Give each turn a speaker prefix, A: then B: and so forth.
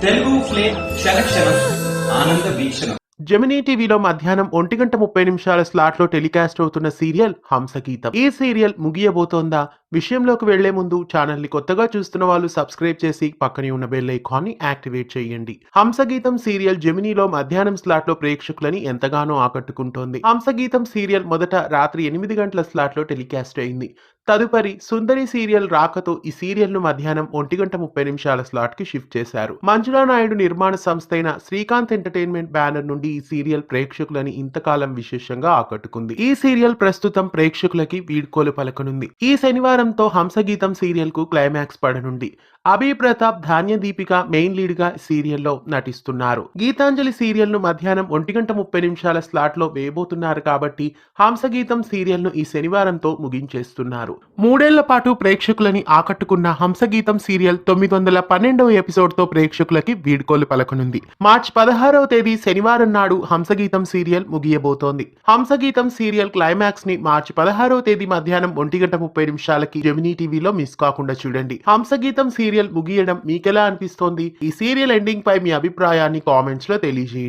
A: Telugu flame క్షణక్షణం ఆనంద వీక్షణం.
B: Gemini టీవీలో మధ్యాహ్నం 1:30 స్లాట్లో టెలికాస్ట్ అవుతున్న సీరియల్ హంసగీతం. ఈ సీరియల్ ముగియబోతోందా? విషయంలోకి వెళ్లే ముందు ఛానల్ ని కొత్తగా చూస్తున్న వాళ్ళు సబ్స్క్రైబ్ చేసి పక్కనే ఉన్న బెల్ ఐకాన్ ని యాక్టివేట్ చేయండి. హంసగీతం సీరియల్ జెమినీలో మధ్యాహ్నం స్లాట్ లో ప్రేక్షకులని ఎంతగానో ఆకట్టుకుంటోంది. హంసగీతం సీరియల్ మొదట రాత్రి 8 గంటల స్లాట్ లో టెలికాస్ట్ అయింది. తదుపరి సుందరి సీరియల్ రాకతో ఈ సీరియల్ ను మధ్యాహ్నం 1:30 స్లాట్ కి షిఫ్ట్ చేశారు. మంజులా నాయుడు నిర్మాణ సంస్థ అయిన శ్రీకాంత్ ఎంటర్టైన్మెంట్ బ్యానర్ నుండి ఈ సీరియల్ ప్రేక్షకులని ఇంతకాలం విశేషంగా ఆకట్టుకుంది. ఈ సీరియల్ ప్రస్తుతం ప్రేక్షకులకి వీడ్కోలు పలకనుంది. ఈ శనివారంతో హంసగీతం సీరియల్ కు క్లైమాక్స్ పడనుంది. అభి ప్రతాప్, ధాన్య దీపిక మెయిన్ లీడ్ గా సీరియల్లో నటిస్తున్నారు. గీతాంజలి సీరియల్ ను మధ్యాహ్నం 1:30 స్లాట్ లో వేయబోతున్నారు కాబట్టి హంసగీతం సీరియల్ ను ఈ శనివారంతో ముగించేస్తున్నారు. 3 ఏళ్ల పాటు ప్రేక్షకులని ఆకట్టుకున్న హంసగీతం సీరియల్ 912వ ఎపిసోడ్ తో ప్రేక్షకులకి వీడ్కోలు పలకనుంది. మార్చి 16వ తేదీ శనివారం నాడు హంసగీతం సీరియల్ ముగియబోతోంది. హంసగీతం సీరియల్ క్లైమాక్స్ ని మార్చి 16వ తేదీ మధ్యాహ్నం 1:30కి జెమినీ టీవీలో మిస్ కాకుండా చూడండి. హంసగీతం సీరియల్ ముగియడం మీకెలా అనిపిస్తోంది? ఈ సీరియల్ ఎండింగ్ పై మీ అభిప్రాయాన్ని కామెంట్స్ లో తెలియజేయండి.